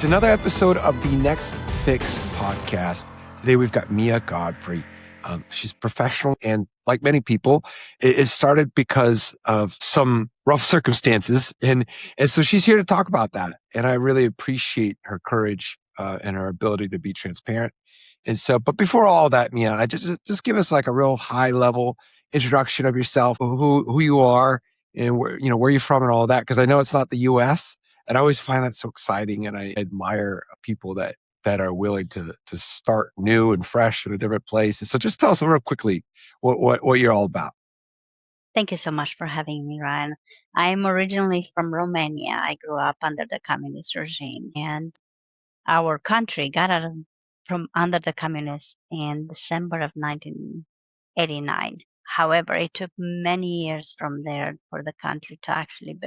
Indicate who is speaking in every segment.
Speaker 1: It's another episode of the Next Fix podcast. Today we've got Mia Godfrey. She's professional, and like many people, it started because of some rough circumstances. And so she's here to talk about that. And I really appreciate her courage and her ability to be transparent. And so, but before all that, Mia, I just give us like a real high level introduction of yourself, who you are, and where you're from and all of that. Because I know it's not the U.S., and I always find that so exciting, and I admire people that are willing to start new and fresh in a different place. So just tell us real quickly what you're all about.
Speaker 2: Thank you so much for having me, Ryan. I'm originally from Romania. I grew up under the communist regime, and our country got out from under the communists in December of 1989. However, it took many years from there for the country to actually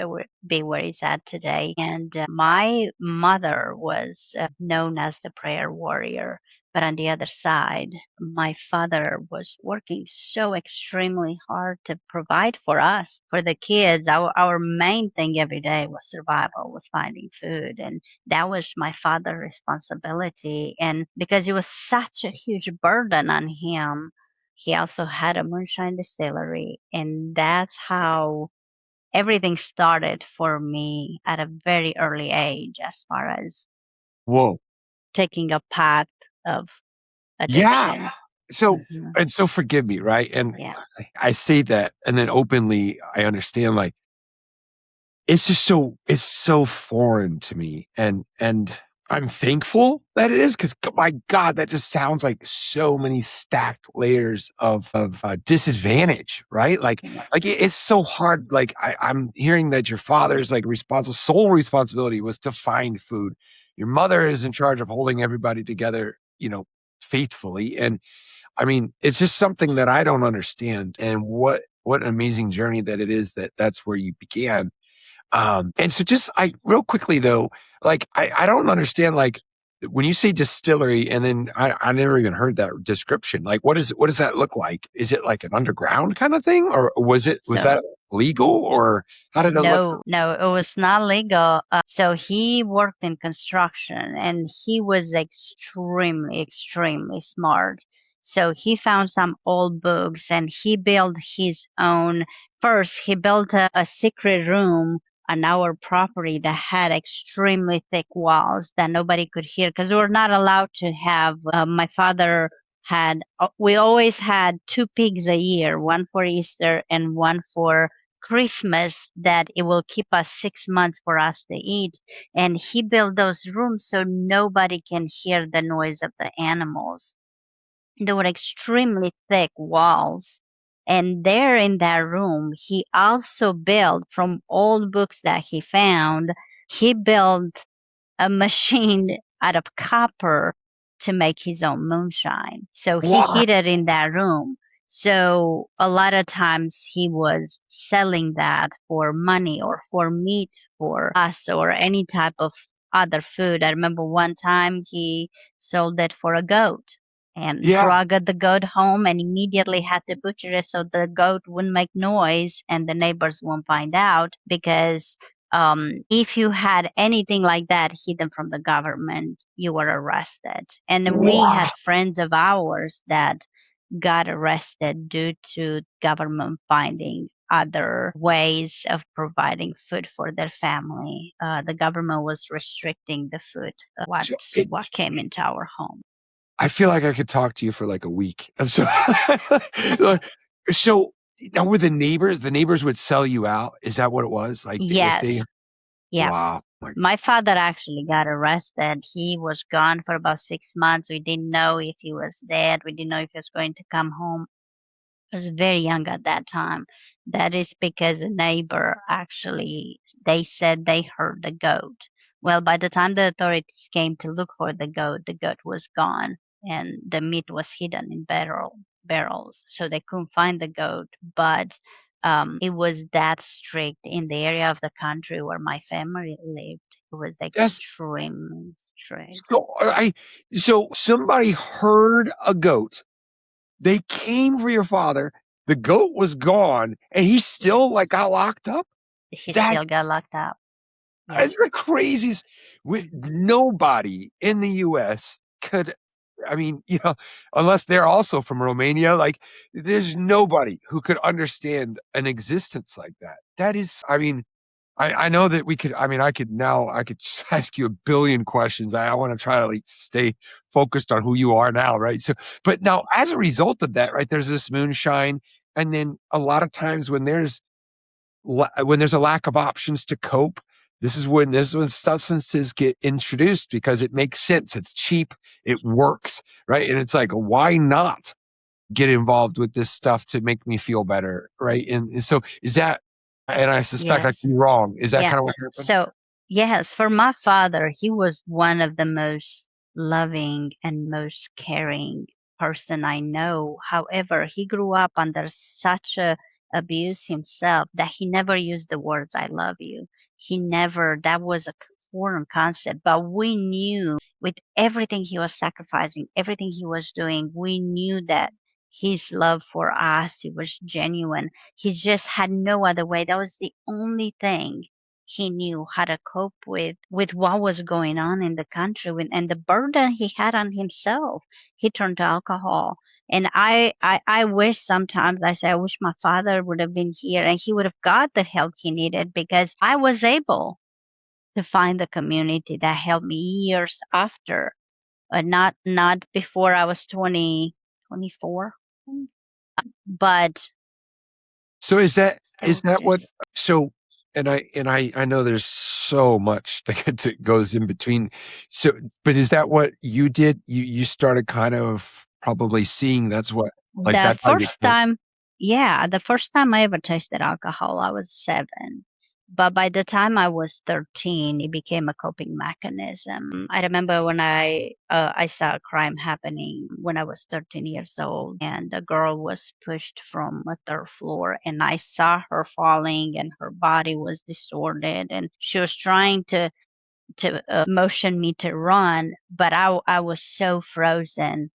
Speaker 2: be where it's at today. And my mother was known as the prayer warrior. But on the other side, my father was working so extremely hard to provide for us, for the kids. Our main thing every day was survival, was finding food. And that was my father's responsibility. And because it was such a huge burden on him, he also had a moonshine distillery. And that's how everything started for me at a very early age, as far as
Speaker 1: Whoa.
Speaker 2: taking a path of
Speaker 1: Yeah.
Speaker 2: addiction.
Speaker 1: So,
Speaker 2: Mhm.
Speaker 1: and so forgive me, right? And
Speaker 2: Yeah.
Speaker 1: I say that, and then openly I understand, like, it's so foreign to me. And I'm thankful that it is, because my God, that just sounds like so many stacked layers of disadvantage, right?
Speaker 2: Yeah.
Speaker 1: It's so hard. Like I'm hearing that your father's like sole responsibility was to find food. Your mother is in charge of holding everybody together, faithfully. And I mean, it's just something that I don't understand. And what an amazing journey that it is, that's where you began. And so just real quickly though, like I don't understand, like when you say distillery, and then I never even heard that description. Like what does that look like? Is it like an underground kind of thing, or was that
Speaker 2: So
Speaker 1: legal, or how did it look?
Speaker 2: no, it was not legal. So he worked in construction, and he was extremely, extremely smart. So he found some old books, and he built his own. First, he built a secret room on our property that had extremely thick walls that nobody could hear, because we were not allowed to have. My father had. We always had two pigs a year, one for Easter and one for Christmas, that it will keep us 6 months for us to eat. And he built those rooms so nobody can hear the noise of the animals. There were extremely thick walls. And there in that room, he also built, from old books that he found, he built a machine out of copper to make his own moonshine. So he
Speaker 1: Wow.
Speaker 2: hid it in that room. So a lot of times he was selling that for money or for meat for us or any type of other food. I remember one time he sold it for a goat and
Speaker 1: Yeah.
Speaker 2: drug the goat home and immediately had to butcher it so the goat wouldn't make noise and the neighbors won't find out, because if you had anything like that hidden from the government, you were arrested. And we
Speaker 1: Wow.
Speaker 2: had friends of ours that got arrested due to government finding other ways of providing food for their family. The government was restricting the food,
Speaker 1: So it,
Speaker 2: what came into our home.
Speaker 1: I feel like I could talk to you for like a week. And so, like, so now were the neighbors would sell you out? Is that what it was? Like if they,
Speaker 2: Yes. Yeah.
Speaker 1: wow. Like,
Speaker 2: My father actually got arrested. He was gone for about 6 months. We didn't know if he was dead. We didn't know if he was going to come home. I was very young at that time. That is because a neighbor actually, they said they heard the goat. Well, by the time the authorities came to look for the goat was gone, and the meat was hidden in barrels, so they couldn't find the goat. But it was that strict in the area of the country where my family lived. It was
Speaker 1: that's
Speaker 2: extremely strict.
Speaker 1: so so somebody heard a goat. They came for your father. The goat was gone, and he still like got locked up.
Speaker 2: He
Speaker 1: That
Speaker 2: still got locked up. Yeah.
Speaker 1: It's the craziest. Nobody in the US could, I mean, unless they're also from Romania, like there's nobody who could understand an existence like that. That is, I mean, I know that we could, I mean, I could just ask you a billion questions. I want to try to like stay focused on who you are now, right? So, but now as a result of that, right, there's this moonshine. And then a lot of times when there's a lack of options to cope, this is when substances get introduced because it makes sense. It's cheap. It works, right? And it's like, why not get involved with this stuff to make me feel better, right? And so is that, and I suspect I
Speaker 2: Yes.
Speaker 1: could be wrong. Is that
Speaker 2: Yeah.
Speaker 1: kind of what happened?
Speaker 2: So, yes, for my father, he was one of the most loving and most caring person I know. However, he grew up under such a abuse himself that he never used the words "I love you." He never. That was a foreign concept. But we knew with everything he was sacrificing, everything he was doing, we knew that his love for us, it was genuine. He just had no other way. That was the only thing he knew how to cope with what was going on in the country and the burden he had on himself. He turned to alcohol. And I wish sometimes, I say, I wish my father would have been here and he would have got the help he needed, because I was able to find the community that helped me years after, not before I was 24. But
Speaker 1: So is
Speaker 2: oh,
Speaker 1: that what,
Speaker 2: just
Speaker 1: so, and I know there's so much that goes in between. So, but is that what you did? You started kind of probably seeing that's what, like
Speaker 2: the
Speaker 1: that's how you
Speaker 2: first
Speaker 1: cope.
Speaker 2: time, yeah, the first time I ever tasted alcohol, I was 7. But by the time I was 13, it became a coping mechanism. I remember when I saw a crime happening when I was 13 years old, and a girl was pushed from a third floor, and I saw her falling, and her body was distorted, and she was trying to motion me to run, but I was so frozen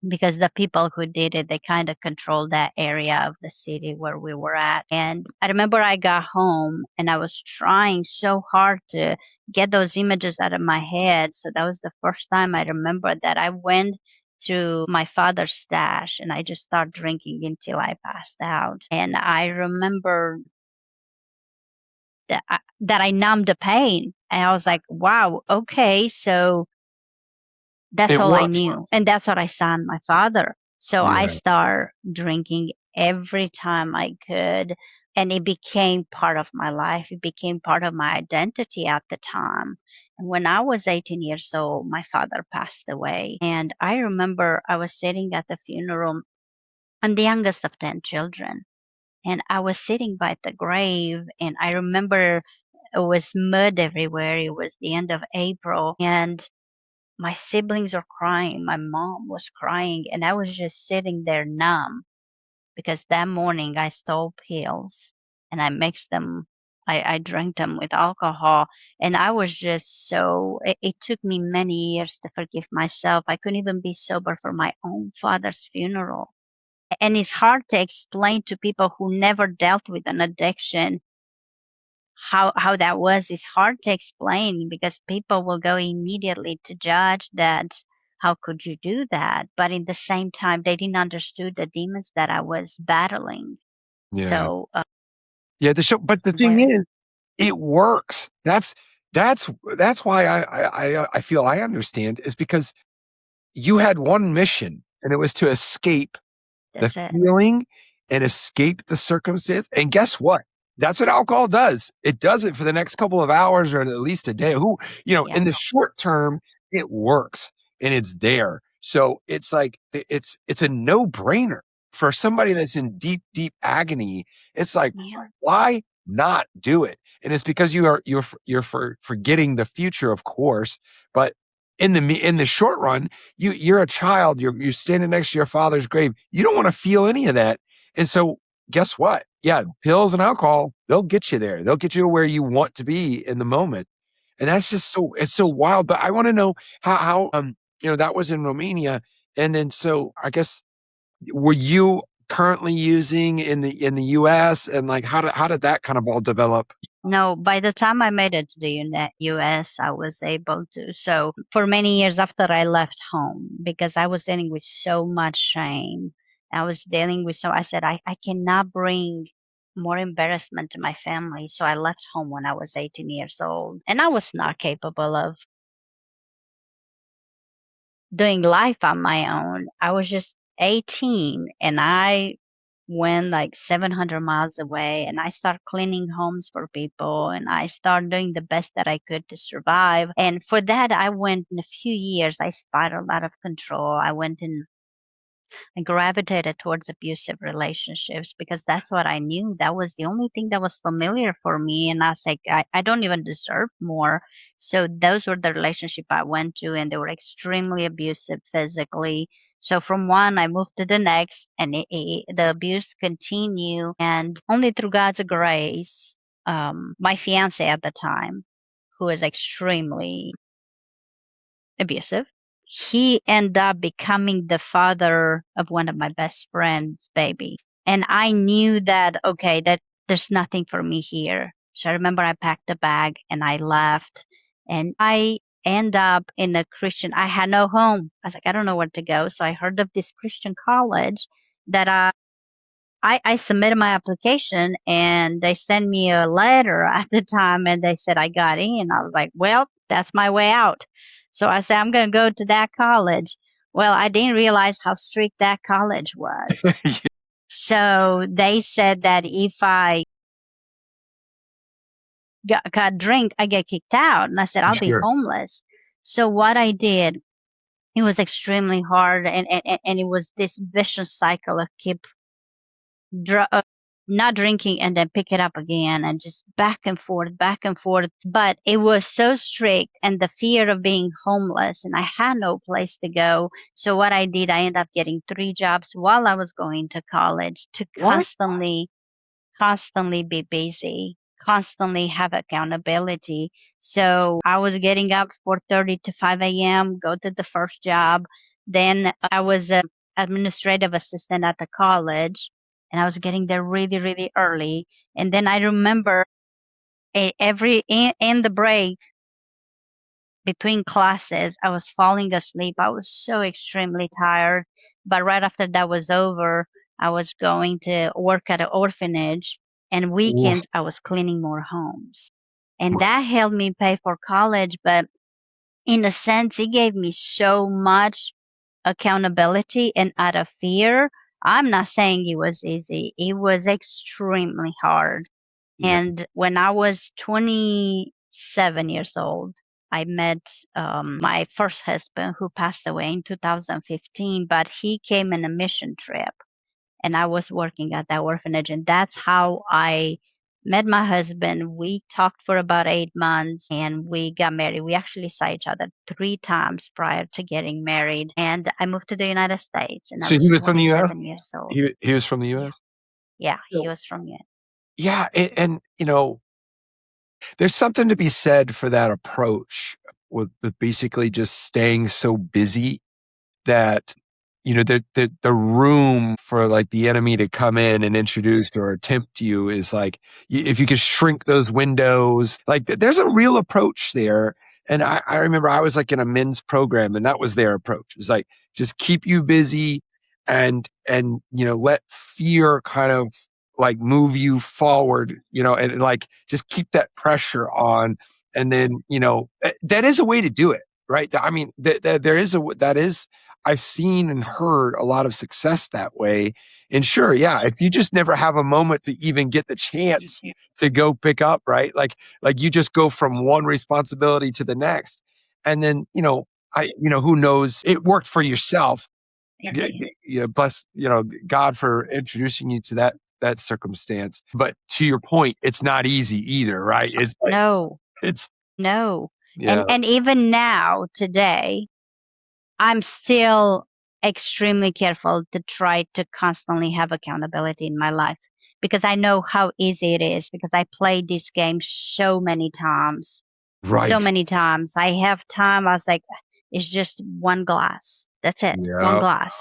Speaker 2: because the people who did it, they kind of controlled that area of the city where we were at. And I remember I got home and I was trying so hard to get those images out of my head. So that was the first time I remember that I went to my father's stash and I just started drinking until I passed out. And I remember that I numbed the pain. And I was like, wow, okay, so that's
Speaker 1: It
Speaker 2: all I
Speaker 1: works.
Speaker 2: knew, and that's what I saw in my father. So I
Speaker 1: Yeah.
Speaker 2: start drinking every time I could, and it became part of my life. It became part of my identity at the time. And when I was 18 years old, my father passed away. And I remember I was sitting at the funeral. I'm the youngest of 10 children. And I was sitting by the grave, and I remember it was mud everywhere. It was the end of April, and my siblings are crying, my mom was crying, and I was just sitting there numb because that morning I stole pills and I mixed them. I drank them with alcohol, and I was just so. It took me many years to forgive myself. I couldn't even be sober for my own father's funeral. And it's hard to explain to people who never dealt with an addiction how that was. It's hard to explain because people will go immediately to judge that how could you do that, but in the same time they didn't understood the demons that I was battling.
Speaker 1: Yeah.
Speaker 2: So
Speaker 1: Yeah. But the thing
Speaker 2: where
Speaker 1: is, it works. That's that's why I feel I understand is because you had one mission and it was to escape the
Speaker 2: that's it.
Speaker 1: feeling and escape the circumstance. And guess what? That's what alcohol does. It does it for the next couple of hours or at least a day.
Speaker 2: Yeah.
Speaker 1: In the short term, it works and it's there. So it's like it's a no-brainer for somebody that's in deep, deep agony. It's like,
Speaker 2: Yeah.
Speaker 1: why not do it? And it's because you're forgetting the future, of course, but in the short run, you're a child, you're standing next to your father's grave. You don't want to feel any of that. And so guess what? Yeah, pills and alcohol, they'll get you there. They'll get you to where you want to be in the moment. And that's just it's so wild. But I want to know how that was in Romania. And then so I guess were you currently using in the US, and like how did that kind of all develop?
Speaker 2: No, by the time I made it to the US, I was able to. So for many years after I left home, because I was dealing with so much shame, I was dealing with so I said I cannot bring more embarrassment to my family. So I left home when I was 18 years old, and I was not capable of doing life on my own. I was just 18, and I went like 700 miles away, and I started cleaning homes for people, and I started doing the best that I could to survive. And for that, I went in a few years, I spiraled out of control. I went in I gravitated towards abusive relationships because that's what I knew. That was the only thing that was familiar for me. And I was like, I don't even deserve more. So those were the relationship I went to, and they were extremely abusive physically. So from one, I moved to the next, and the abuse continued. And only through God's grace, my fiance at the time, who was extremely abusive. He ended up becoming the father of one of my best friend's baby. And I knew that, okay, that there's nothing for me here. So I remember I packed a bag and I left, and I end up in a Christian, I had no home. I was like, I don't know where to go. So I heard of this Christian college that I submitted my application, and they sent me a letter at the time, and they said I got in. I was like, well, that's my way out. So I said, I'm going to go to that college. Well, I didn't realize how strict that college was. So they said that if I got drink, I get kicked out. And I said, I'll be
Speaker 1: Sure.
Speaker 2: homeless. So what I did, it was extremely hard. And it was this vicious cycle of keep dr- uh, not drinking and then pick it up again, and just back and forth, back and forth. But it was so strict, and the fear of being homeless, and I had no place to go. So what I did, I ended up getting 3 jobs while I was going to college to
Speaker 1: What?
Speaker 2: constantly be busy, constantly have accountability. So I was getting up 4:30 to 5 a.m., go to the first job. Then I was an administrative assistant at the college, and I was getting there really, really early. And then I remember in the break between classes, I was falling asleep. I was so extremely tired. But right after that was over, I was going to work at an orphanage, and
Speaker 1: Oof.
Speaker 2: weekends I was cleaning more homes. And that helped me pay for college, but in a sense, it gave me so much accountability and out of fear. I'm not saying it was easy. It was extremely hard.
Speaker 1: Yeah.
Speaker 2: And when I was 27 years old, I met my first husband, who passed away in 2015, but he came in a mission trip, and I was working at that orphanage. And that's how I met my husband. We talked for about 8 months, and we got married. We actually saw each other 3 times prior to getting married. And I moved to the United States, and I
Speaker 1: So
Speaker 2: was
Speaker 1: he was from the US?
Speaker 2: 27 years old.
Speaker 1: He was from the
Speaker 2: Yeah.
Speaker 1: US?
Speaker 2: Yeah. He
Speaker 1: So
Speaker 2: was from you.
Speaker 1: yeah, and, there's something to be said for that approach with basically just staying so busy that the room for like the enemy to come in and introduce or tempt you is like if you could shrink those windows, like there's a real approach there. And I remember I was like in a men's program, and that was their approach. It's like just keep you busy, and let fear kind of like move you forward, and like just keep that pressure on. And then that is a way to do it, right? I mean, there is that is I've seen and heard a lot of success that way. And sure, yeah, if you just never have a moment to even get the chance to go pick up, right? Like you just go from one responsibility to the next. And then, who knows, it worked for yourself. Bless, God for introducing you to that circumstance. But to your point, it's not easy either, right? It's like
Speaker 2: No,
Speaker 1: it's
Speaker 2: no.
Speaker 1: yeah,
Speaker 2: And even now, today, I'm still extremely careful to try to constantly have accountability in my life, because I know how easy it is, because I played this game so many times. So
Speaker 1: right.
Speaker 2: many times. I have time, I was like, it's just one glass. That's it. One
Speaker 1: Yeah.
Speaker 2: glass.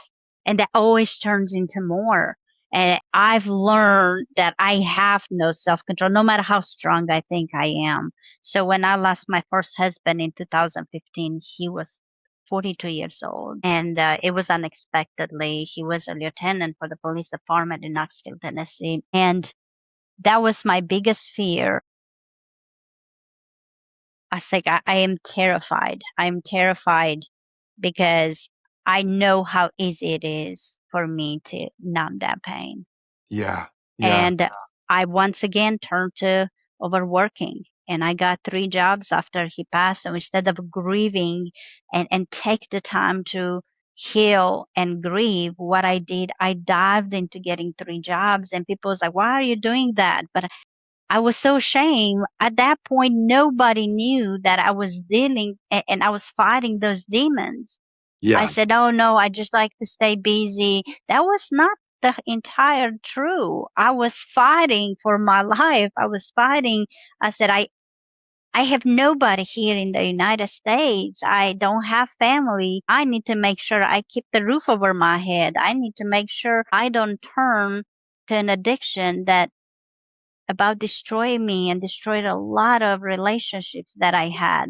Speaker 2: And that always turns into more. And I've learned that I have no self-control, no matter how strong I think I am. So when I lost my first husband in 2015, he was 42 years old. And it was unexpectedly. He was a lieutenant for the police department in Knoxville, Tennessee. And that was my biggest fear. I think I am terrified. I'm terrified because I know how easy it is for me to numb that pain.
Speaker 1: Yeah. Yeah.
Speaker 2: And I once again turned to overworking. And I got 3 jobs after he passed. So instead of grieving and take the time to heal and grieve, what I did, I dived into getting 3 jobs. And people was like, why are you doing that? But I was so ashamed. At that point, nobody knew that I was dealing and I was fighting those demons. I
Speaker 1: Yeah.
Speaker 2: said, "Oh no, I just like to stay busy." That was not the entire true. I was fighting for my life. I was fighting. I said, I have nobody here in the United States. I don't have family. I need to make sure I keep the roof over my head. I need to make sure I don't turn to an addiction that about destroying me and destroyed a lot of relationships that I had.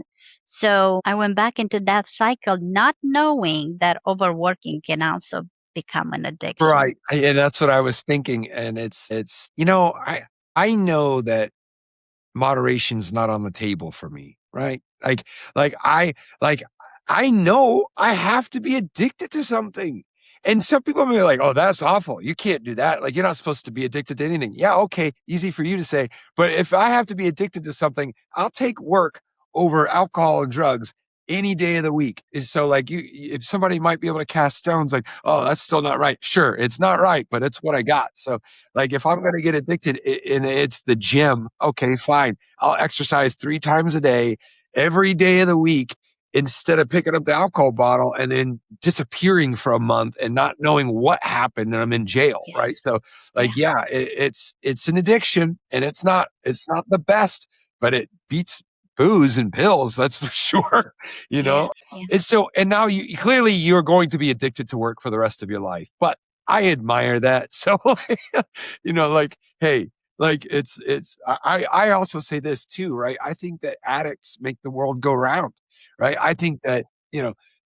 Speaker 2: So I went back into that cycle, not knowing that overworking can also become an addiction.
Speaker 1: Right. And that's what I was thinking. And it's, I know that moderation's not on the table for me, right? Like I like I know I have to be addicted to something. And some people may be like, "Oh, that's awful. You can't do that. Like you're not supposed to be addicted to anything." Yeah, okay, easy for you to say. But if I have to be addicted to something, I'll take work over alcohol and drugs any day of the week. And so like if somebody might be able to cast stones like, "Oh, that's still not right." Sure, it's not right, but it's what I got. So like if I'm going to get addicted and it's the gym, okay, fine. I'll exercise 3 times a day, every day of the week, instead of picking up the alcohol bottle and then disappearing for a month and not knowing what happened and I'm in jail,
Speaker 2: Yes.
Speaker 1: right? So
Speaker 2: Yeah.
Speaker 1: like, yeah, it's an addiction and it's not the best, but it beats booze and pills, that's for sure, you know?
Speaker 2: Yeah.
Speaker 1: It's so, and now clearly you're going to be addicted to work for the rest of your life, but I admire that. So, like, hey, like I also say this too, right? I think that addicts make the world go round, right? I think that,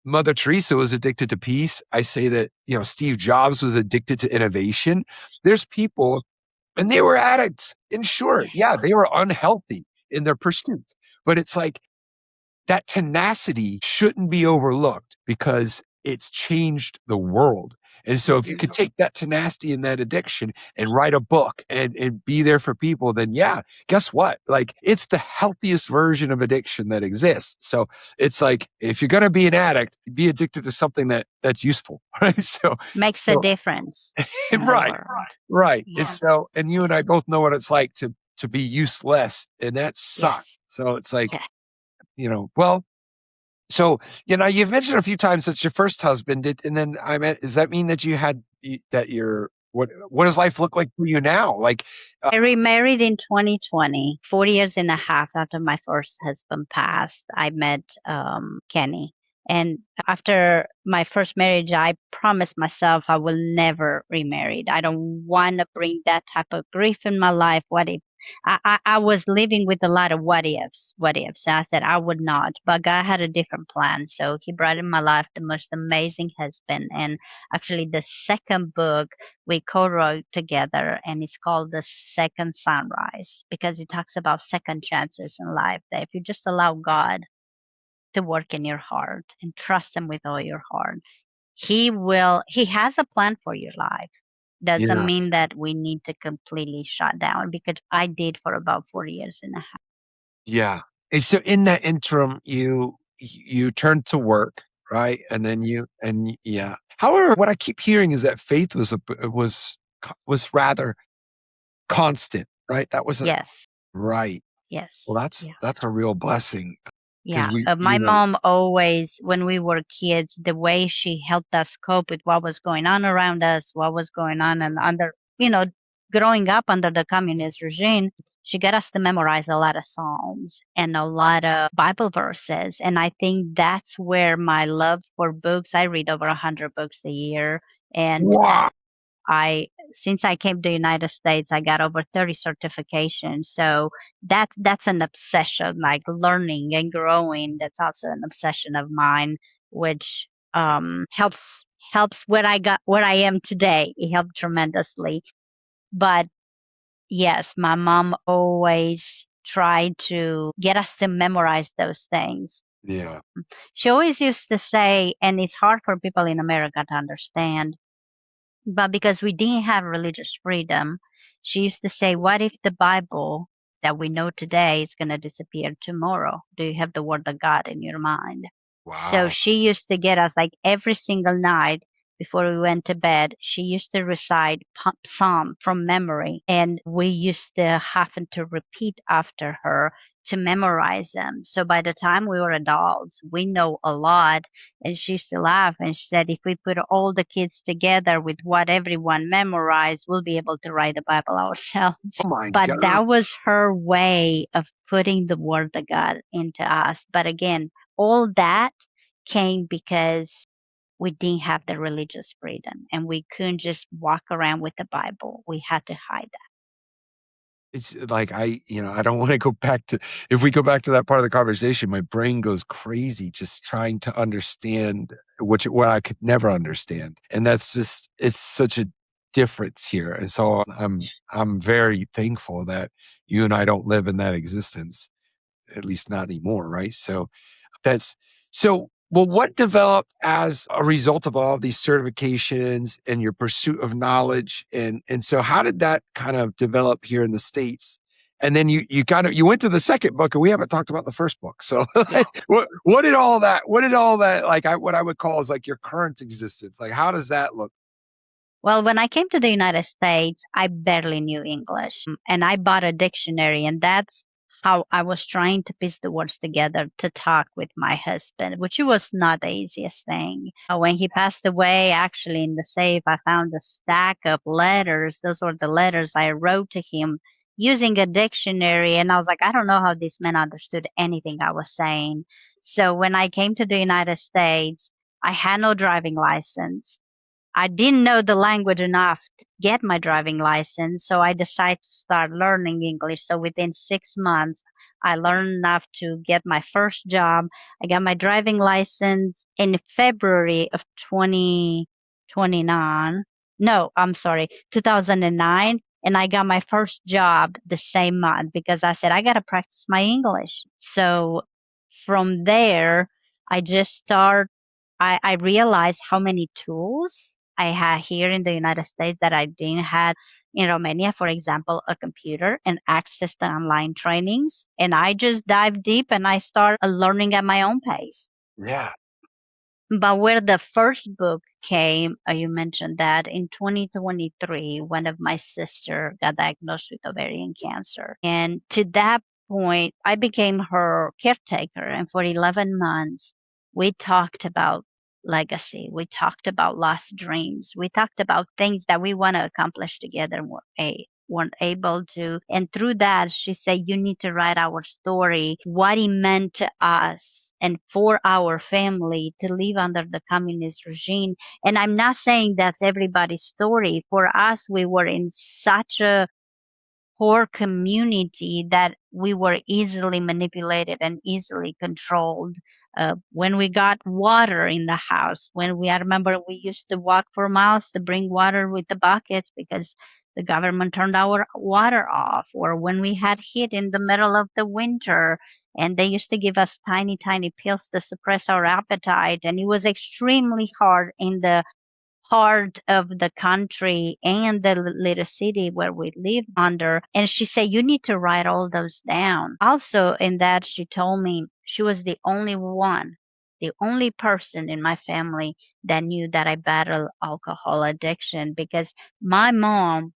Speaker 1: Mother Teresa was addicted to peace. I say that, Steve Jobs was addicted to innovation. There's people and they were addicts. And sure,
Speaker 2: Yes.
Speaker 1: yeah, they were unhealthy in their pursuit. But it's like that tenacity shouldn't be overlooked because it's changed the world. And so if you could take that tenacity and that addiction and write a book and be there for people, then yeah, guess what? Like it's the healthiest version of addiction that exists. So it's like if you're gonna be an addict, be addicted to something that's useful. Right.
Speaker 2: Makes a difference in the
Speaker 1: right.
Speaker 2: world.
Speaker 1: Right.
Speaker 2: Yeah.
Speaker 1: And you and I both know what it's like to be useless and that sucks.
Speaker 2: Yes.
Speaker 1: So it's like,
Speaker 2: Yeah.
Speaker 1: well, so, you've mentioned a few times that your first husband did, and then does that mean that what does life look like for you now? Like,
Speaker 2: I remarried in 2020, 4 years and a half after my first husband passed. I met Kenny. And after my first marriage, I promised myself I will never remarry. I don't want to bring that type of grief in my life. What if I was living with a lot of what ifs, what ifs. And I said I would not, but God had a different plan. So he brought in my life the most amazing husband. And actually the second book we co-wrote together, and it's called The Second Sunrise because it talks about second chances in life, that if you just allow God to work in your heart and trust him with all your heart, he has a plan for your life. Doesn't
Speaker 1: yeah,
Speaker 2: mean that we need to completely shut down, because I did for about 4 years and a half.
Speaker 1: yeah. And so in that interim, you turned to work, right? And then yeah. However, what I keep hearing is that faith was rather constant, right? That was
Speaker 2: Yes.
Speaker 1: right. Well,
Speaker 2: Yes. Yeah.
Speaker 1: that's a real blessing because
Speaker 2: Yeah, my mom always, when we were kids, the way she helped us cope with what was going on around us, what was going on, and growing up under the communist regime, she got us to memorize a lot of Psalms and a lot of Bible verses. And I think that's where my love for books, I read over 100 books a year. And
Speaker 1: wow.
Speaker 2: I since I came to the United States, I got over 30 certifications. So that's an obsession, like learning and growing. That's also an obsession of mine, which helps where I am today. It helped tremendously. But yes, my mom always tried to get us to memorize those things.
Speaker 1: Yeah.
Speaker 2: She always used to say, and it's hard for people in America to understand, but because we didn't have religious freedom, she used to say, what if the Bible that we know today is going to disappear tomorrow? Do you have the word of God in your mind? So
Speaker 1: Wow.
Speaker 2: she used to get us like every single night before we went to bed. She used to recite Psalm from memory, and we used to have to repeat after her to memorize them. So by the time we were adults, we know a lot. And she used to laugh and she said, if we put all the kids together with what everyone memorized, we'll be able to write the Bible ourselves.
Speaker 1: Oh my
Speaker 2: But
Speaker 1: God.
Speaker 2: that was her way of putting the word of God into us. But again, all that came because we didn't have the religious freedom and we couldn't just walk around with the Bible. We had to hide that.
Speaker 1: It's like I don't wanna go back to if we go back to that part of the conversation, my brain goes crazy just trying to understand what I could never understand, and that's just it's such a difference here, and so I'm very thankful that you and I don't live in that existence, at least not anymore, right? That's well, what developed as a result of all of these certifications and your pursuit of knowledge? And so how did that kind of develop here in the States? And then you went to the second book and we haven't talked about the first book. So
Speaker 2: Yeah.
Speaker 1: what did all that like what I would call is like your current existence? Like how does that look?
Speaker 2: Well, when I came to the United States, I barely knew English. And I bought a dictionary, and that's how I was trying to piece the words together to talk with my husband, which was not the easiest thing. When he passed away, actually, in the safe, I found a stack of letters. Those were the letters I wrote to him using a dictionary. And I was like, I don't know how this man understood anything I was saying. So when I came to the United States, I had no driving license. I didn't know the language enough to get my driving license, so I decided to start learning English. So within 6 months, I learned enough to get my first job. I got my driving license in February of 2029. No, I'm sorry, 2009. And I got my first job the same month because I said, I got to practice my English. So from there, I just start. I realized how many tools I had here in the United States that I didn't have in Romania, for example, a computer and access to online trainings. And I just dive deep and I start learning at my own pace.
Speaker 1: Yeah.
Speaker 2: But where the first book came, you mentioned that in 2023, one of my sister got diagnosed with ovarian cancer. And to that point, I became her caretaker. And for 11 months, we talked about legacy. We talked about lost dreams. We talked about things that we want to accomplish together and weren't able to. And through that, she said, you need to write our story, what it meant to us and for our family to live under the communist regime. And I'm not saying that's everybody's story. For us, we were in such a poor community that we were easily manipulated and easily controlled. When we got water in the house, I remember we used to walk for miles to bring water with the buckets because the government turned our water off, or when we had heat in the middle of the winter and they used to give us tiny, tiny pills to suppress our appetite. And it was extremely hard in the part of the country and the little city where we lived under. And she said, you need to write all those down. Also, in that, she told me she was the only one, the only person in my family that knew that I battled alcohol addiction because my mom,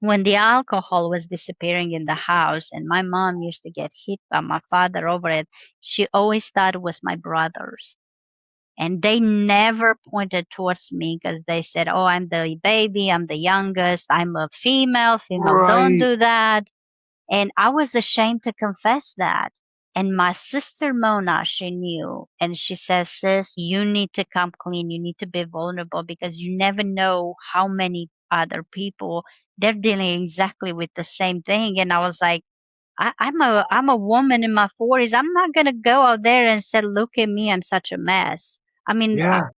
Speaker 2: when the alcohol was disappearing in the house and my mom used to get hit by my father over it, she always thought it was my brothers. And they never pointed towards me because they said, oh, I'm the baby, I'm the youngest, I'm a female, female don't
Speaker 1: Right.
Speaker 2: do that. And I was ashamed to confess that. And my sister Mona, she knew. And she says, sis, you need to come clean. You need to be vulnerable because you never know how many other people they're dealing exactly with the same thing. And I was like, I'm a woman in my 40s. I'm not gonna go out there and say, look at me, I'm such a mess. I mean,
Speaker 1: Yeah.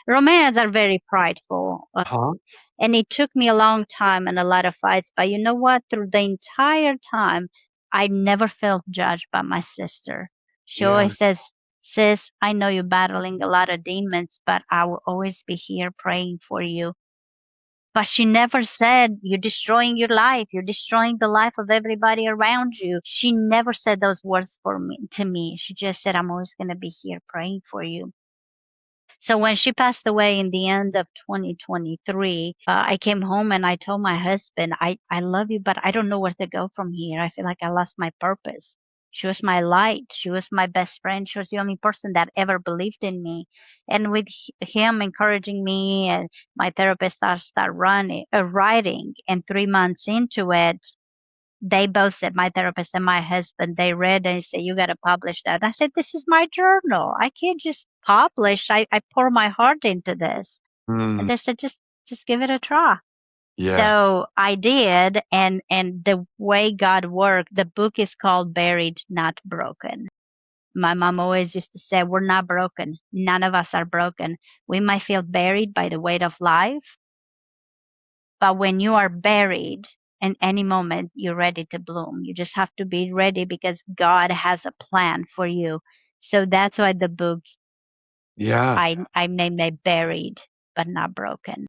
Speaker 2: Romanians are very prideful.
Speaker 1: Huh?
Speaker 2: And it took me a long time and a lot of fights. But you know what? Through the entire time, I never felt judged by my sister. She
Speaker 1: Yeah.
Speaker 2: always says, sis, I know you're battling a lot of demons, but I will always be here praying for you. But she never said, you're destroying your life. You're destroying the life of everybody around you. She never said those words to me. She just said, I'm always going to be here praying for you. So when she passed away in the end of 2023, I came home and I told my husband, I love you, but I don't know where to go from here. I feel like I lost my purpose. She was my light. She was my best friend. She was the only person that ever believed in me. And with him encouraging me, and my therapist started writing. And 3 months into it, they both said, my therapist and my husband, they read and said, you got to publish that. I said, this is my journal. I can't just publish. I pour my heart into this. And
Speaker 1: Mm,
Speaker 2: they said, just give it a try.
Speaker 1: yeah.
Speaker 2: So I did. And the way God worked, the book is called Buried, Not Broken. My mom always used to say, we're not broken. None of us are broken. We might feel buried by the weight of life, but when you are buried, in any moment, you're ready to bloom. You just have to be ready because God has a plan for you. So that's why the book
Speaker 1: Yeah.
Speaker 2: I named it Buried but Not Broken.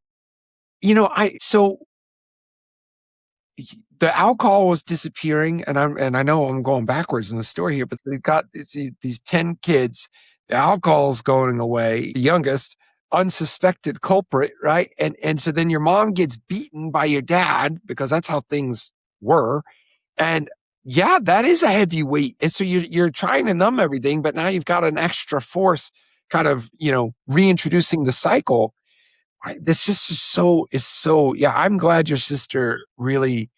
Speaker 1: So the alcohol was disappearing, and I know I'm going backwards in the story here, but they've got these 10 kids. The alcohol's going away. The youngest, unsuspected culprit, right? And so then your mom gets beaten by your dad because that's how things were. And yeah, that is a heavy weight. And so you're trying to numb everything, but now you've got an extra force kind of, reintroducing the cycle. This just is so, yeah, I'm glad your sister really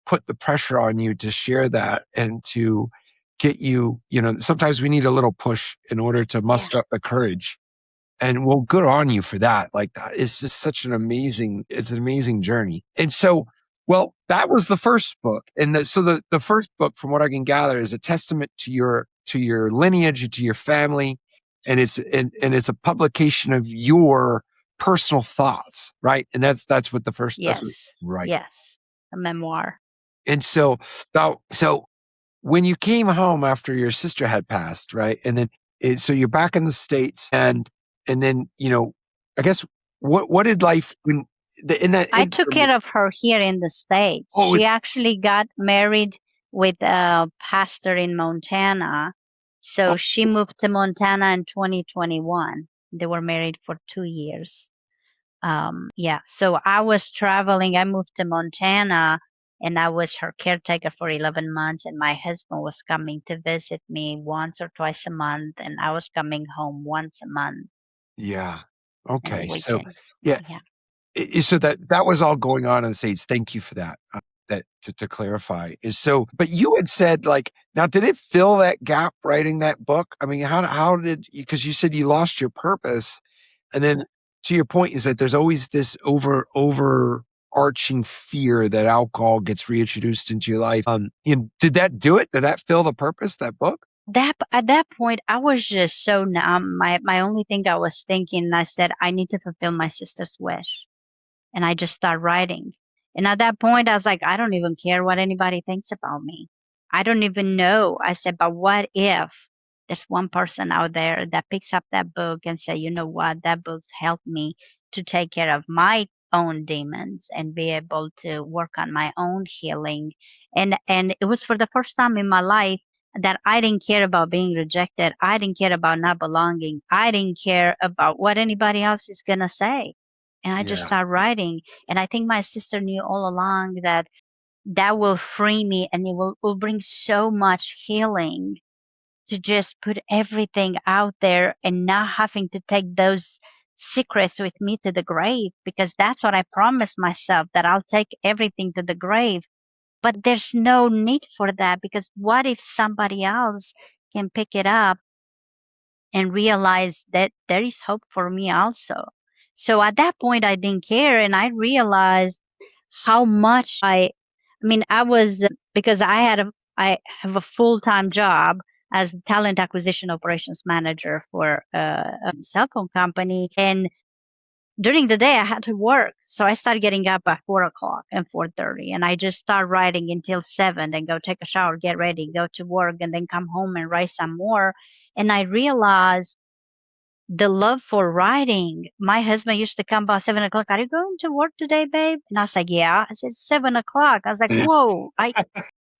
Speaker 1: put the pressure on you to share that and to get you, sometimes we need a little push in order to
Speaker 2: Yeah.
Speaker 1: muster up the courage. And well, good on you for that. Like that is just such it's an amazing journey. And so, well, that was the first book. And so the first book, from what I can gather, is a testament to your lineage and to your family. And it's a publication of your personal thoughts, right? And that's what
Speaker 2: Yes.
Speaker 1: right.
Speaker 2: Yes. A memoir.
Speaker 1: And so when you came home after your sister had passed, right? And then so you're back in the States, and then I guess what did life in that
Speaker 2: I took
Speaker 1: interim?
Speaker 2: care of her here in the States.
Speaker 1: Oh,
Speaker 2: She actually got married with a pastor in Montana. So she moved to Montana in 2021. They were married for 2 years. Yeah, so I was traveling. I moved to Montana and I was her caretaker for 11 months. And my husband was coming to visit me once or twice a month. And I was coming home once a month
Speaker 1: yeah.
Speaker 2: in the
Speaker 1: Okay. So
Speaker 2: weekends.
Speaker 1: yeah,
Speaker 2: Yeah.
Speaker 1: so that was all going on in the States. Thank you for that. That to clarify is so. But you had said, like, now did it fill that gap writing that book? I mean, how did because you said you lost your purpose, and then to your point is that there's always this overarching fear that alcohol gets reintroduced into your life. Did that do it? Did that fill the purpose? That book?
Speaker 2: That at that point, I was just so numb. My only thing I was thinking, I said, I need to fulfill my sister's wish. And I just start writing. And at that point, I was like, I don't even care what anybody thinks about me. I don't even know. I said, but what if there's one person out there that picks up that book and say, you know what, that book's helped me to take care of my own demons and be able to work on my own healing. And it was for the first time in my life that I didn't care about being rejected. I didn't care about not belonging. I didn't care about what anybody else is gonna say. And I just
Speaker 1: Yeah.
Speaker 2: started writing. And I think my sister knew all along that that will free me and it will bring so much healing to just put everything out there and not having to take those secrets with me to the grave, because that's what I promised myself, that I'll take everything to the grave. But there's no need for that, because what if somebody else can pick it up and realize that there is hope for me also. So at that point, I didn't care, and I realized how much I mean, I was because I have a full-time job as talent acquisition operations manager for a cell phone company, and during the day I had to work. So I started getting up at 4 o'clock and 4:30, and I just start writing until 7, then go take a shower, get ready, go to work, and then come home and write some more. And I realized the love for writing. My husband used to come about 7 o'clock. Are you going to work today, babe? And I was like, yeah. I said, 7 o'clock. I was like, whoa.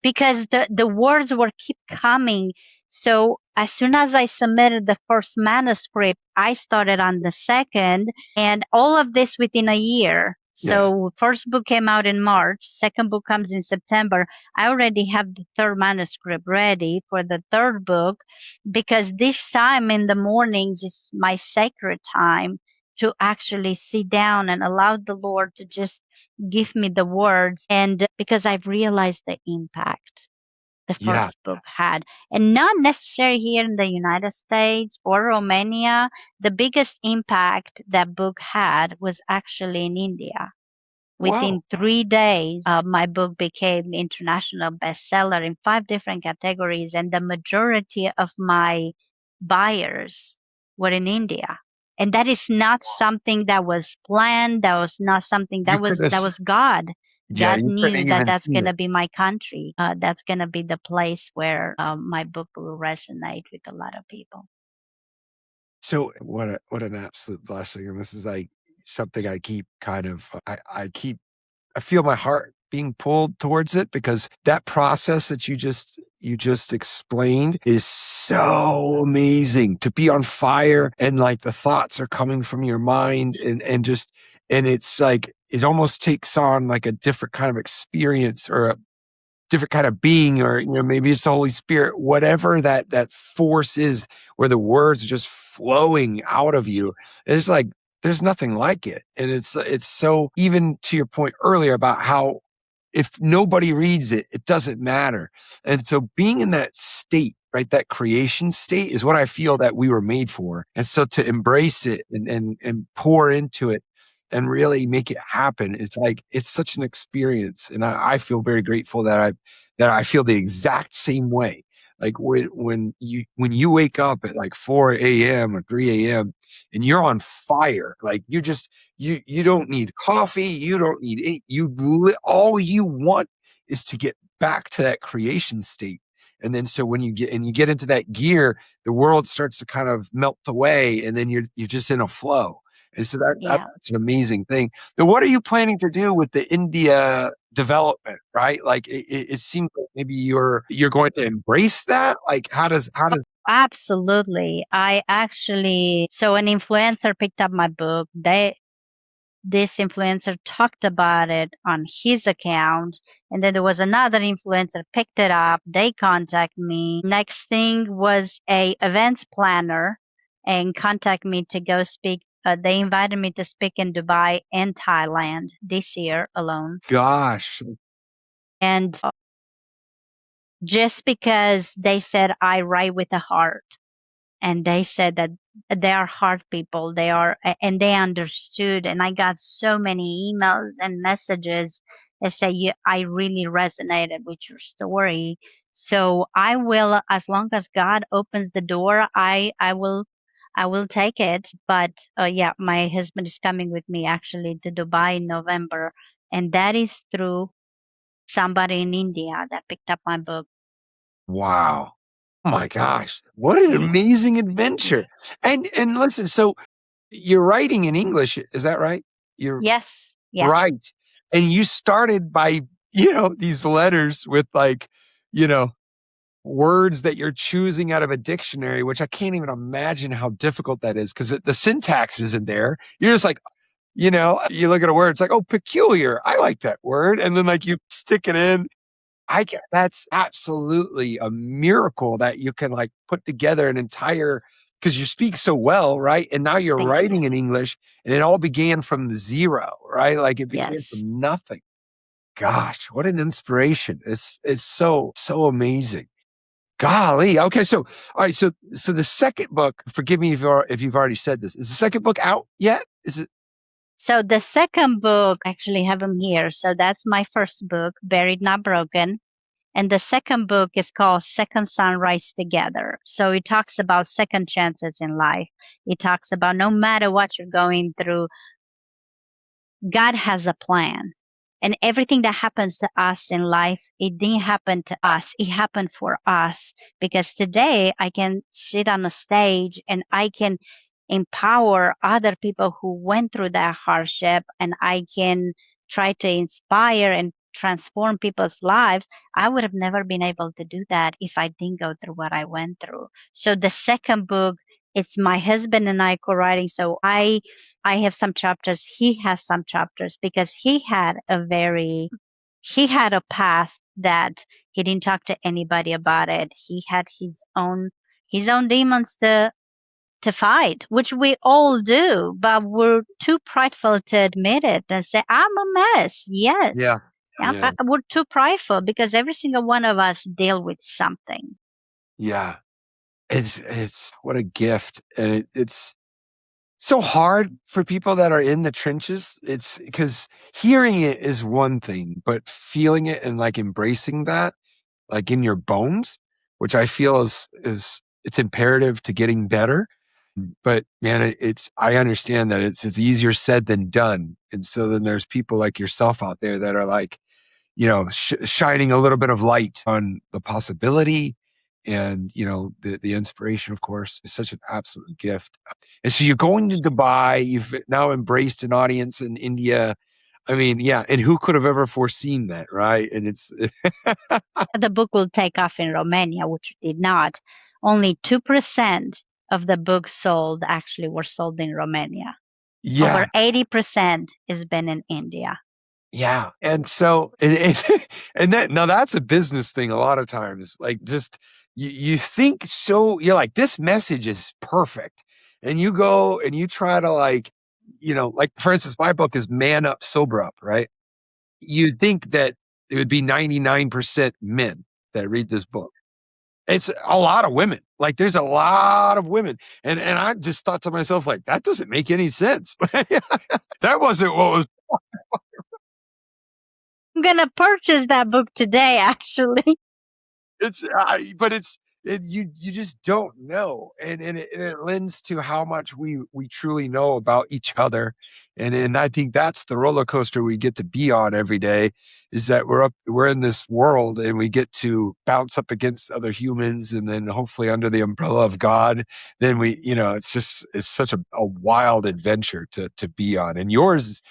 Speaker 2: Because the words were keep coming. So as soon as I submitted the first manuscript, I started on the second, and all of this within a year.
Speaker 1: Yeah.
Speaker 2: So first book came out in March, second book comes in September. I already have the third manuscript ready for the third book, because this time in the mornings is my sacred time to actually sit down and allow the Lord to just give me the words. And because I've realized the impact the
Speaker 1: Yeah.
Speaker 2: first book had, and not necessarily here in the United States or Romania. The biggest impact that book had was actually in India.
Speaker 1: Wow.
Speaker 2: Within 3 days, my book became international bestseller in 5 different categories, and the majority of my buyers were in India. And that is not something that was planned. That was not something
Speaker 1: You could
Speaker 2: that
Speaker 1: have,
Speaker 2: was God.
Speaker 1: yeah,
Speaker 2: God
Speaker 1: you couldn't
Speaker 2: knew that
Speaker 1: even
Speaker 2: that's
Speaker 1: see
Speaker 2: going
Speaker 1: it.
Speaker 2: to be my country. That's going to be the place where my book will resonate with a lot of people.
Speaker 1: So what an absolute blessing. And this is like something I keep kind of, I feel my heart being pulled towards it, because that process that you just explained is so amazing, to be on fire and like the thoughts are coming from your mind, and just, and it's like it almost takes on like a different kind of experience, or a different kind of being, or maybe it's the Holy Spirit, whatever that force is, where the words are just flowing out of you. It's like there's nothing like it. And it's so, even to your point earlier about how if nobody reads it, it doesn't matter. And so being in that state, right, that creation state, is what I feel that we were made for. And so to embrace it and pour into it and really make it happen, it's like it's such an experience. And I feel very grateful that I feel the exact same way. Like when you wake up at like 4 a.m. or 3 a.m. and you're on fire, like you don't need coffee, you don't need it. All you want is to get back to that creation state. And then so when you get into that gear, the world starts to kind of melt away, and then you're just in a flow. And so
Speaker 2: Yeah.
Speaker 1: that's an amazing thing. Now, what are you planning to do with the India development? Right, like it seems like maybe you're going to embrace that. Like how does
Speaker 2: Absolutely. So an influencer picked up my book. This influencer talked about it on his account, and then there was another influencer picked it up. They contacted me. Next thing was a events planner and contact me to go speak. They invited me to speak in Dubai and Thailand this year alone.
Speaker 1: gosh,
Speaker 2: And just because they said I write with a heart, and they said that they are hard people, and they understood. And I got so many emails and messages that say, yeah, I really resonated with your story. So I will, as long as God opens the door, I will take it. But yeah, my husband is coming with me actually to Dubai in November, and that is through somebody in India that picked up my book.
Speaker 1: wow. Oh my gosh, what an amazing adventure. And listen, so you're writing in English, is that right? You're
Speaker 2: Yes, yeah,
Speaker 1: right. And you started by, these letters with like, you know, words that you're choosing out of a dictionary, which I can't even imagine how difficult that is, because the syntax isn't there. You're just like, you look at a word, it's like, oh, peculiar. I like that word. And then like you stick it in. That's absolutely a miracle that you can like put together an entire, because you speak so well, right? And now you're
Speaker 2: thank you.
Speaker 1: writing in English, and it all began from zero, right? Like it began
Speaker 2: Yes.
Speaker 1: from nothing. Gosh, what an inspiration. It's so amazing. Golly. Okay. So, all right. So the second book, forgive me if you've already said this, is the second book out yet? Is it?
Speaker 2: So the second book, actually have them here. So that's my first book, Buried Not Broken. And the second book is called Second Sunrise Together. So it talks about second chances in life. It talks about no matter what you're going through, God has a plan. And everything that happens to us in life, it didn't happen to us. It happened for us. Because today I can sit on a stage and I can empower other people who went through that hardship, and I can try to inspire and transform people's lives. I would have never been able to do that if I didn't go through what I went through. So the second book, it's my husband and I co-writing. So I have some chapters, he has some chapters, because he had a past that he didn't talk to anybody about it. He had his own demons to fight, which we all do, but we're too prideful to admit it and say, I'm a mess. Yes.
Speaker 1: Yeah. Yeah.
Speaker 2: We're too prideful because every single one of us deal with something.
Speaker 1: Yeah. It's what a gift. And it's so hard for people that are in the trenches. It's because hearing it is one thing, but feeling it and like embracing that, like in your bones, which I feel is it's imperative to getting better. But man, I understand that it's easier said than done. And so then there's people like yourself out there that are like, shining a little bit of light on the possibility and, the inspiration, of course, is such an absolute gift. And so you're going to Dubai, you've now embraced an audience in India. I mean, yeah. And who could have ever foreseen that? Right. And it's,
Speaker 2: The book will take off in Romania, which it did not. Only 2% of the books sold actually were sold in Romania.
Speaker 1: yeah.
Speaker 2: Over 80% has been in India.
Speaker 1: Yeah. And so, and that, now that's a business thing a lot of times. Like just, you think so, you're like, this message is perfect. And you go and you try to like, like for instance, my book is Man Up, Sober Up, right? You'd think that it would be 99% men that read this book. It's a lot of women. Like there's a lot of women. And I just thought to myself, like, that doesn't make any sense. That wasn't what was.
Speaker 2: I'm going to purchase that book today, actually.
Speaker 1: But you just don't know, and it lends to how much we truly know about each other, and I think that's the roller coaster we get to be on every day, is that we're in this world and we get to bounce up against other humans, and then hopefully under the umbrella of God, then it's such a wild adventure to be on, and yours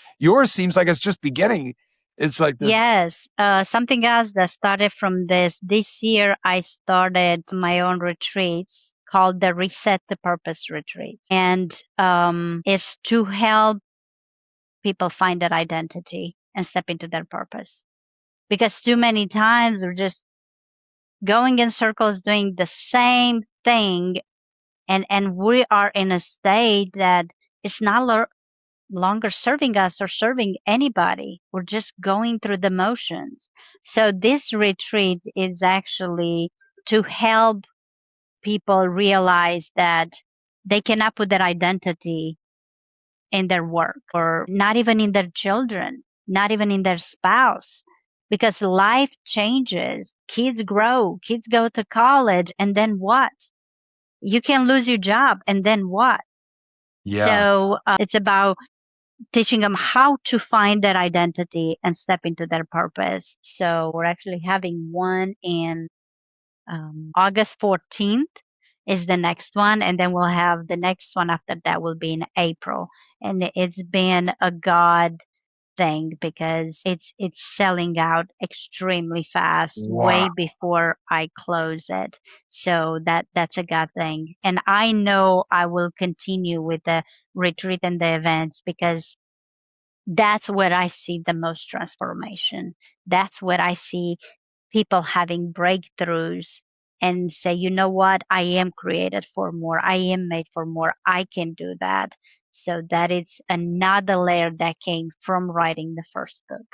Speaker 1: seems like it's just beginning. It's like this.
Speaker 2: Yes. Something else that started from this year, I started my own retreats called the Reset the Purpose retreat. And it's to help people find that identity and step into their purpose. Because too many times we're just going in circles doing the same thing, and we are in a state that it's not longer serving us or serving anybody. We're just going through the motions. So this retreat is actually to help people realize that they cannot put their identity in their work, or not even in their children, not even in their spouse, because life changes. Kids grow, kids go to college, and then what? You can lose your job, and then what?
Speaker 1: Yeah.
Speaker 2: So it's about teaching them how to find that identity and step into their purpose. So we're actually having one in August 14th is the next one. And then we'll have the next one after that will be in April. And it's been a God thing because it's selling out extremely fast, way
Speaker 1: Wow.
Speaker 2: before I close it. So that's a God thing. And I know I will continue with the retreat and the events, because that's where I see the most transformation. That's where I see people having breakthroughs and say, you know what? I am created for more. I am made for more. I can do that. So that is another layer that came from writing the first book.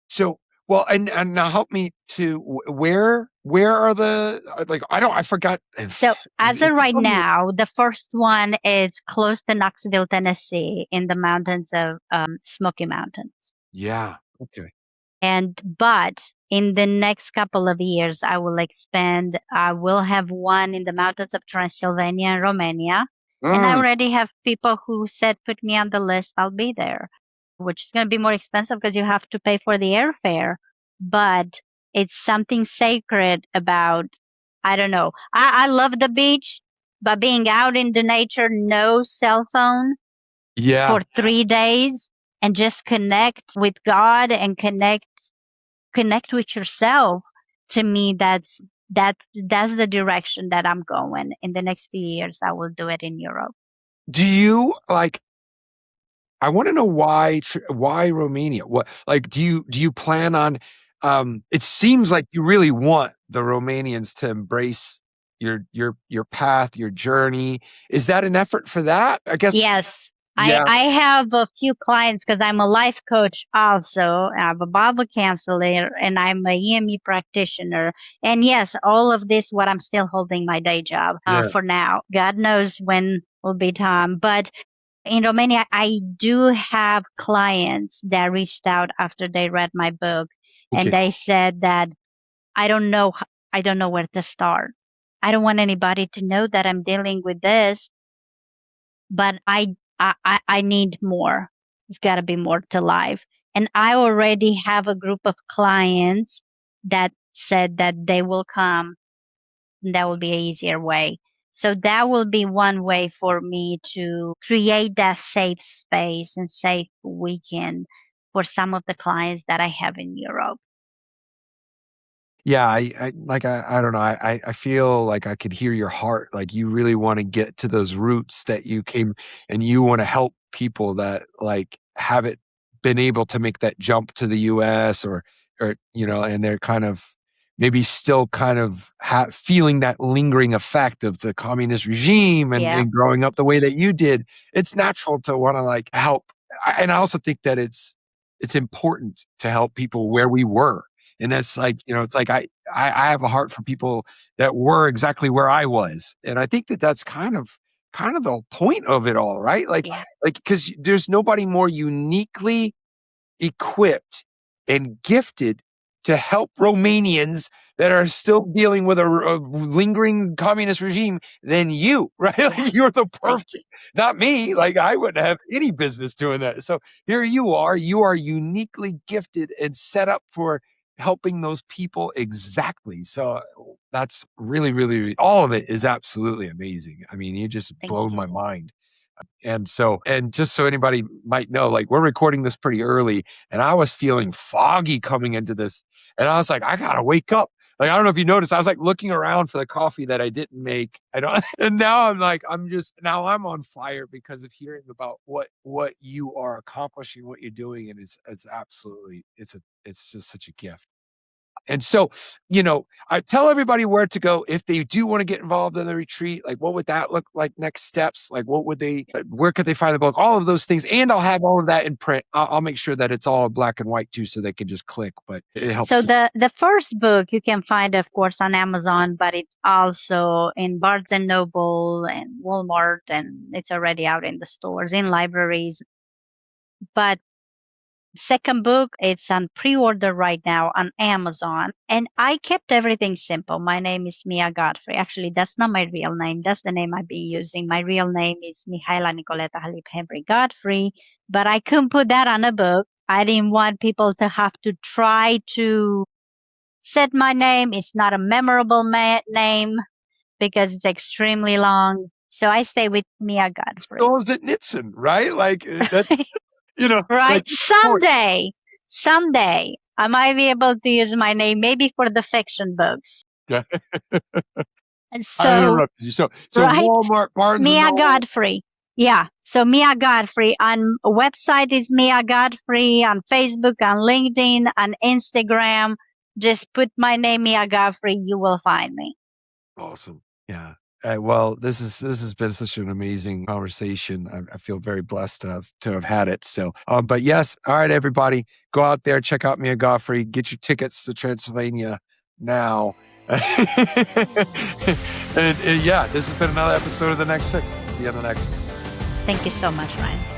Speaker 1: So Well, and now help me to where are the like I forgot.
Speaker 2: So as of right now, the first one is close to Knoxville, Tennessee, in the mountains of Smoky Mountains.
Speaker 1: Yeah. Okay.
Speaker 2: But in the next couple of years, I will expand. I will have one in the mountains of Transylvania and Romania. And I
Speaker 1: Mm,
Speaker 2: already have people who said, put me on the list, I'll be there, which is going to be more expensive because you have to pay for the airfare. But it's something sacred about, I don't know. I love the beach, but being out in the nature, no cell phone
Speaker 1: yeah.
Speaker 2: for 3 days and just connect with God and connect with yourself. To me, that's the direction that I'm going. In the next few years, I will do it in Europe.
Speaker 1: Do you like? I want to know why Romania? What like do you plan on? It seems like you really want the Romanians to embrace your path, your journey. Is that an effort for that? I guess.
Speaker 2: Yes.
Speaker 1: Yeah.
Speaker 2: I have a few clients because I'm a life coach also. I'm a Bible counselor and I'm a EME practitioner. And yes, all of this, what I'm still holding my day job
Speaker 1: Yeah.
Speaker 2: for now. God knows when will be time. But in Romania, I do have clients that reached out after they read my book and
Speaker 1: Okay.
Speaker 2: they said that I don't know, I don't know where to start. I don't want anybody to know that I'm dealing with this, but I need more. There's got to be more to life. And I already have a group of clients that said that they will come. And that will be an easier way. So that will be one way for me to create that safe space and safe weekend for some of the clients that I have in Europe.
Speaker 1: Yeah, I don't know. I feel like I could hear your heart. Like you really want to get to those roots that you came and you want to help people that like haven't been able to make that jump to the US or and they're kind of maybe still kind of feeling that lingering effect of the communist regime
Speaker 2: Yeah.
Speaker 1: and growing up the way that you did. It's natural to want to like help. And I also think that it's important to help people where we were and that's like, it's like I have a heart for people that were exactly where I was. And I think that that's kind of the point of it all, right?
Speaker 2: Yeah.
Speaker 1: Like, because there's nobody more uniquely equipped and gifted to help Romanians that are still dealing with a lingering communist regime than you, right?
Speaker 2: Yeah.
Speaker 1: Like you're the
Speaker 2: Thank you.
Speaker 1: perfect, not me. Like I wouldn't have any business doing that. So here you are uniquely gifted and set up for helping those people exactly. So that's really, really, all of it is absolutely amazing. I mean, you just
Speaker 2: Thank
Speaker 1: blown
Speaker 2: you.
Speaker 1: my mind. And just so anybody might know, like we're recording this pretty early and I was feeling foggy coming into this. And I was like, I gotta wake up. Like, I don't know if you noticed, I was like looking around for the coffee that I didn't make. I don't, and now I'm like, now I'm on fire because of hearing about what you are accomplishing, what you're doing. And it's absolutely, it's just such a gift. And so, I tell everybody where to go if they do want to get involved in the retreat. Like, what would that look like? Next steps? Like, where could they find the book? All of those things, and I'll have all of that in print. I'll make sure that it's all black and white too, so they can just click. But it helps.
Speaker 2: So the first book you can find, of course, on Amazon, but it's also in Barnes and Noble and Walmart, and it's already out in the stores, in libraries. But second book, it's on pre-order right now on Amazon, and I kept everything simple. My name is Mia Godfrey. Actually, that's not my real name. That's the name I'd be using. My real name is Mihaela Nicoleta Halip Henry Godfrey, but I couldn't put that on a book. I didn't want people to have to try to set my name. It's not a memorable name because it's extremely long. So I stay with Mia Godfrey.
Speaker 1: So is it Nitson, right? Like that,
Speaker 2: Right?
Speaker 1: like
Speaker 2: Someday, I might be able to use my name, maybe for the fiction books. And
Speaker 1: I
Speaker 2: so,
Speaker 1: interrupted you. So
Speaker 2: right?
Speaker 1: Walmart, Barnes and
Speaker 2: Mia
Speaker 1: Noble.
Speaker 2: Godfrey. Yeah. So Mia Godfrey on website is Mia Godfrey, on Facebook, on LinkedIn, on Instagram. Just put my name, Mia Godfrey. You will find me.
Speaker 1: Awesome. Yeah. Well, this has been such an amazing conversation. I feel very blessed to have had it. So, but yes, all right, everybody, go out there, check out Mia Godfrey, get your tickets to Transylvania now. And yeah, this has been another episode of The Next Fix. See you on the next one.
Speaker 2: Thank you so much, Ryan.